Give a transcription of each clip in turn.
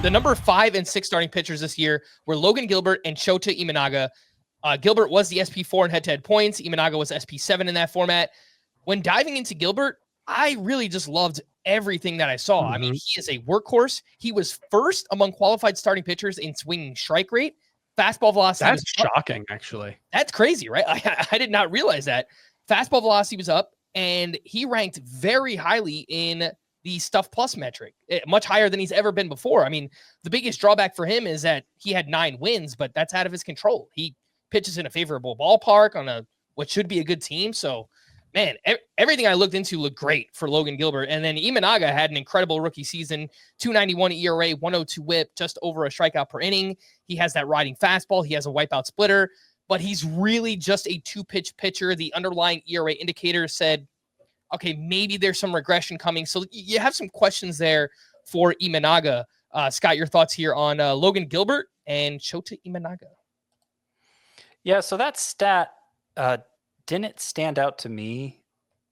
The number 5 and 6 starting pitchers this year were Logan Gilbert and Shota Imanaga. Gilbert was the SP4 in head-to-head points. Imanaga was SP7 in that format. When diving into Gilbert, I really just loved everything that I saw. I mean, he is a workhorse. He was first among qualified starting pitchers in swinging strike rate. Fastball velocity. That's shocking, actually. That's crazy, right? I did not realize that. Fastball velocity was up, and he ranked very highly in the Stuff Plus metric, much higher than he's ever been before. I mean, the biggest drawback for him is that he had 9 wins, but that's out of his control. He pitches in a favorable ballpark on what should be a good team. So, man, everything I looked into looked great for Logan Gilbert. And then Imanaga had an incredible rookie season, 291 ERA, 102 whip, just over a strikeout per inning. He has that riding fastball. He has a wipeout splitter, but he's really just a 2-pitch pitcher. The underlying ERA indicator said, okay, maybe there's some regression coming. So you have some questions there for Imanaga. Scott, your thoughts here on Logan Gilbert and Shota Imanaga? Yeah, so that stat didn't stand out to me,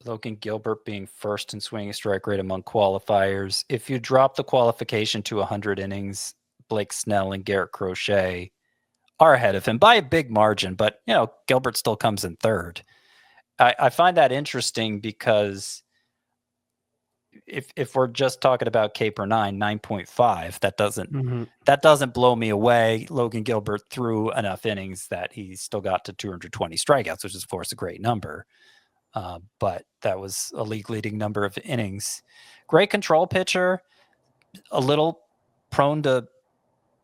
Logan Gilbert being first in swinging strike rate among qualifiers. If you drop the qualification to 100 innings, Blake Snell and Garrett Crochet are ahead of him by a big margin, but Gilbert still comes in third. I find that interesting because if we're just talking about K per 9.5, that doesn't blow me away. Logan Gilbert threw enough innings that he still got to 220 strikeouts, which is, of course, a great number. But that was a league-leading number of innings. Great control pitcher, a little prone to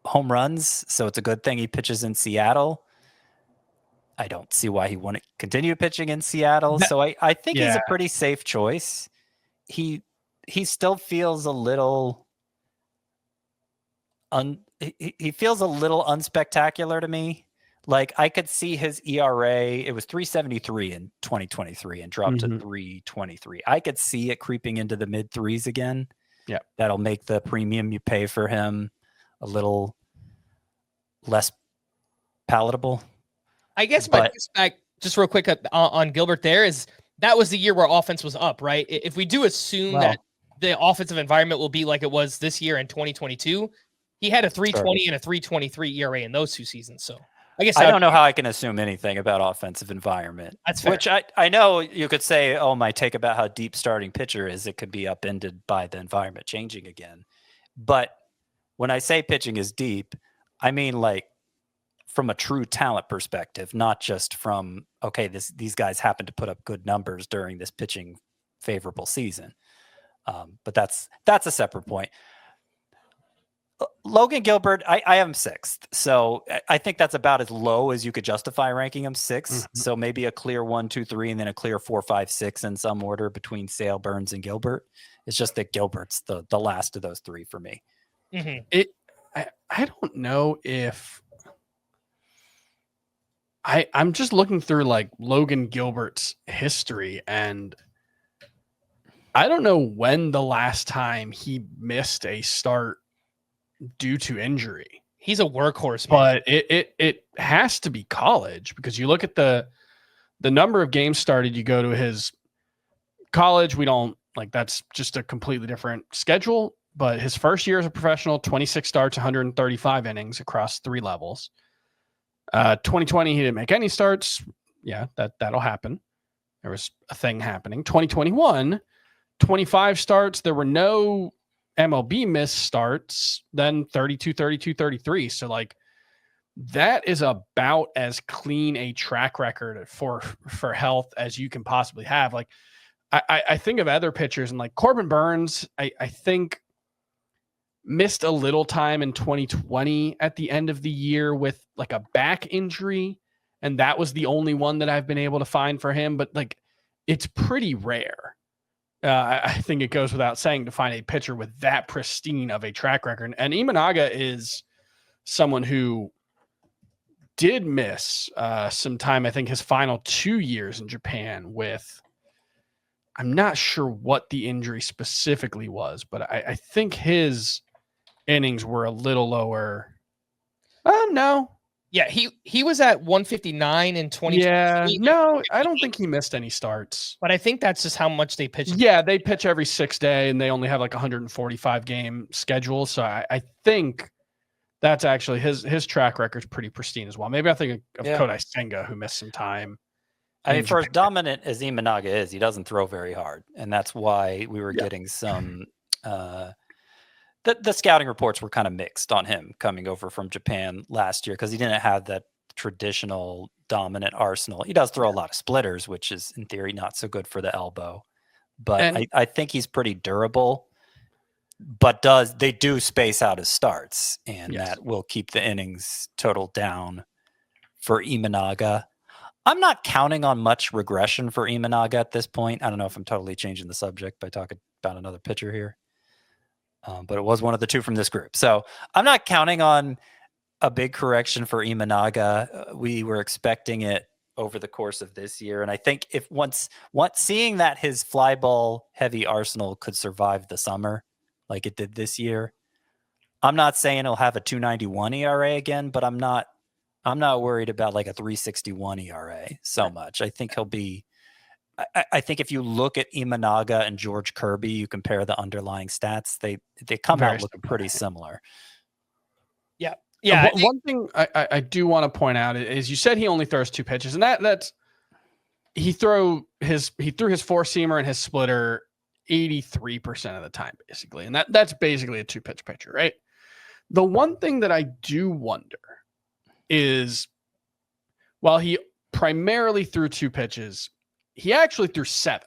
home runs, so it's a good thing he pitches in Seattle. I don't see why he wouldn't continue pitching in Seattle. So I think he's a pretty safe choice. He still feels a little he feels a little unspectacular to me. Like, I could see his ERA, it was 3.73 in 2023 and dropped to 3.23. I could see it creeping into the mid threes again. Yeah. That'll make the premium you pay for him a little less palatable. I guess my pushback, just real quick on Gilbert there, is that was the year where offense was up, right? If we do assume that the offensive environment will be like it was this year in 2022, he had a 3.20 and a 3.23 ERA in those 2 seasons. So I guess I don't know how I can assume anything about offensive environment. That's fair. Which I know you could say, my take about how deep starting pitcher is, it could be upended by the environment changing again. But when I say pitching is deep, I mean like from a true talent perspective, not just from, okay, these guys happen to put up good numbers during this pitching favorable season. But that's a separate point. Logan Gilbert, I have him 6th. So I think that's about as low as you could justify ranking him 6th. So maybe a clear 1, 2, 3, and then a clear 4, 5, 6 in some order between Sale, Burns, and Gilbert. It's just that Gilbert's the last of those 3 for me. I don't know if I'm just looking through like Logan Gilbert's history, and I don't know when the last time he missed a start due to injury. He's a workhorse, man. But it has to be college, because you look at the number of games started, you go to his college, we don't like, that's just a completely different schedule. But his first year as a professional, 26 starts, 135 innings across 3 levels. 2020, he didn't make any starts. Yeah, that'll happen. There was a thing happening. 2021, 25 starts. There were no MLB missed starts. Then 32, 32, 33. So like, that is about as clean a track record for health as you can possibly have. Like, I think of other pitchers, and like Corbin Burns, I think missed a little time in 2020 at the end of the year with like a back injury. And that was the only one that I've been able to find for him. But like, it's pretty rare. I think it goes without saying to find a pitcher with that pristine of a track record. And Imanaga is someone who did miss some time. I think his final 2 years in Japan with, I'm not sure what the injury specifically was, but I think his innings were a little lower. No. Yeah, he was at 159 in 2020. Yeah, no, I don't think he missed any starts. But I think that's just how much they pitch. Yeah, they pitch every 6 day, and they only have like 145 game schedule. So I think that's actually his track record's pretty pristine as well. Maybe I think of Kodai Senga, who missed some time. I mean, for as dominant as Imanaga is, he doesn't throw very hard, and that's why we were getting some. The scouting reports were kind of mixed on him coming over from Japan last year because he didn't have that traditional dominant arsenal. He does throw a lot of splitters, which is in theory not so good for the elbow, but I think he's pretty durable. But they do space out his starts, and that will keep the innings total down for Imanaga. I'm not counting on much regression for Imanaga at this point. I don't know if I'm totally changing the subject by talking about another pitcher here. But it was one of the two from this group. So I'm not counting on a big correction for Imanaga. We were expecting it over the course of this year. And I think if once seeing that his fly ball heavy arsenal could survive the summer like it did this year, I'm not saying he'll have a 291 ERA again, but I'm not worried about like a 361 ERA so much. I think he'll be. I think if you look at Imanaga and George Kirby, you compare the underlying stats, they come out looking pretty similar. Yeah. One thing I do want to point out is you said he only throws 2 pitches, and that's he threw his 4-seamer and his splitter 83% of the time, basically, and that's basically a 2-pitch pitcher, right? The one thing that I do wonder is while he primarily threw 2 pitches, he actually threw 7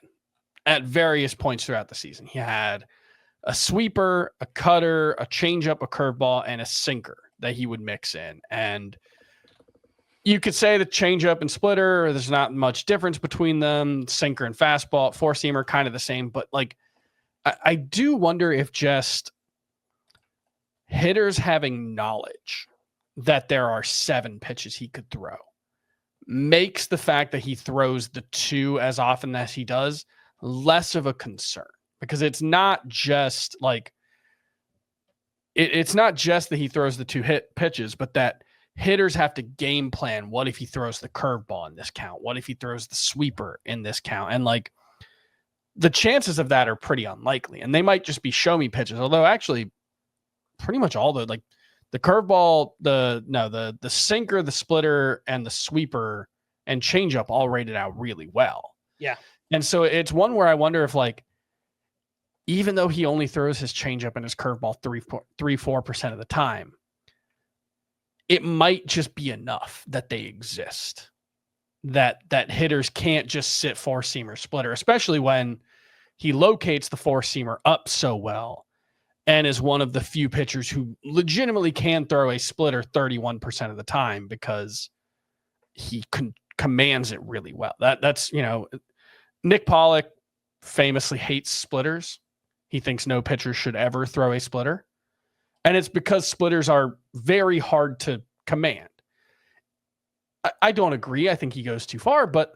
at various points throughout the season. He had a sweeper, a cutter, a changeup, a curveball, and a sinker that he would mix in. And you could say the changeup and splitter, there's not much difference between them. Sinker and fastball, 4-seamer, kind of the same. But like, I do wonder if just hitters having knowledge that there are 7 pitches he could throw makes the fact that he throws the 2 as often as he does less of a concern, because it's not just like it's not just that he throws the 2 hit pitches, but that hitters have to game plan. What if he throws the curveball in this count? What if he throws the sweeper in this count? And like the chances of that are pretty unlikely, and they might just be show me pitches. Although actually pretty much all the curveball, the sinker, the splitter, and the sweeper and changeup all rated out really well. Yeah. And so it's one where I wonder if, like, even though he only throws his changeup and his curveball 3-4% of the time, it might just be enough that they exist. That hitters can't just sit 4-seamer splitter, especially when he locates the 4-seamer up so well and is one of the few pitchers who legitimately can throw a splitter 31% of the time because he commands it really well. That's Nick Pollock famously hates splitters. He thinks no pitcher should ever throw a splitter. And it's because splitters are very hard to command. I don't agree. I think he goes too far, but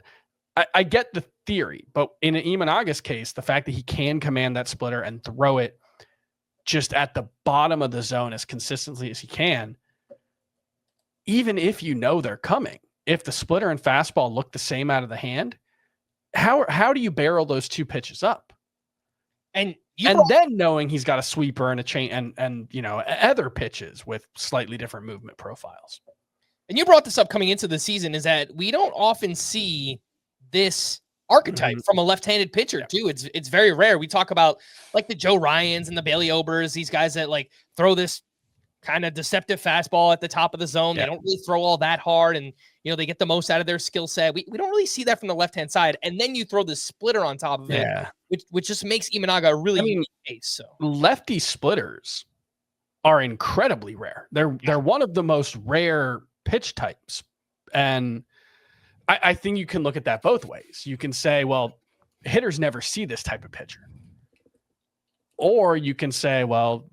I get the theory. But in Imanaga's case, the fact that he can command that splitter and throw it just at the bottom of the zone as consistently as he can, even if you know they're coming, if the splitter and fastball look the same out of the hand, how do you barrel those 2 pitches up? And then knowing he's got a sweeper and a chain and other pitches with slightly different movement profiles. And you brought this up coming into the season, is that we don't often see this archetype from a left-handed pitcher too. It's very rare. We talk about like the Joe Ryans and the Bailey Obers, these guys that like throw this kind of deceptive fastball at the top of the zone. They don't really throw all that hard, and they get the most out of their skill set. We don't really see that from the left-hand side. And then you throw the splitter on top of it, which just makes Imanaga a really unique case. So lefty splitters are incredibly rare. They're one of the most rare pitch types. And I think you can look at that both ways. You can say, well, hitters never see this type of pitcher. Or you can say, well,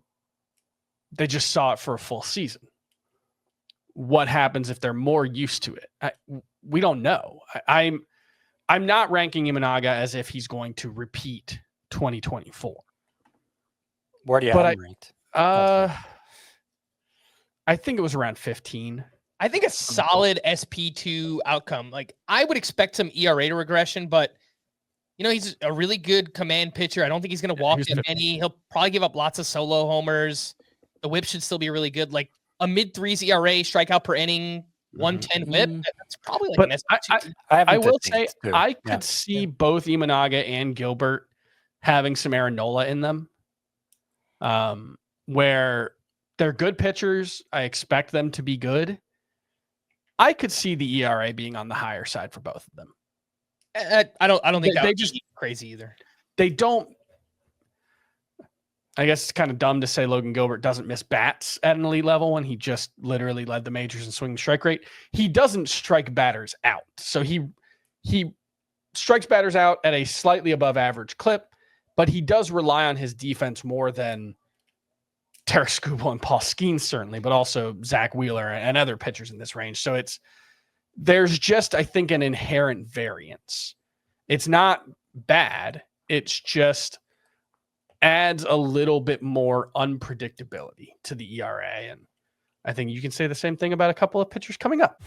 they just saw it for a full season. What happens if they're more used to it? We don't know. I'm not ranking Imanaga as if he's going to repeat 2024. Where do you have him ranked? I think it was around 15. I think a solid SP2 outcome. Like I would expect some ERA to regression, but he's a really good command pitcher. I don't think he's going to walk any. He'll probably give up lots of solo homers. The whip should still be really good. Like a mid-3s ERA, strikeout per inning, 110 whip. That's probably like an SP2. I will say I could see both Imanaga and Gilbert having some Aaronola in them, where they're good pitchers. I expect them to be good. I could see the ERA being on the higher side for both of them. I don't think that would be crazy either. They don't. I guess it's kind of dumb to say Logan Gilbert doesn't miss bats at an elite level when he just literally led the majors in swinging strike rate. He doesn't strike batters out. So he strikes batters out at a slightly above average clip, but he does rely on his defense more than Tarik Skubal and Paul Skeens, certainly, but also Zach Wheeler and other pitchers in this range. So there's just, I think, an inherent variance. It's not bad. It's just adds a little bit more unpredictability to the ERA. And I think you can say the same thing about a couple of pitchers coming up.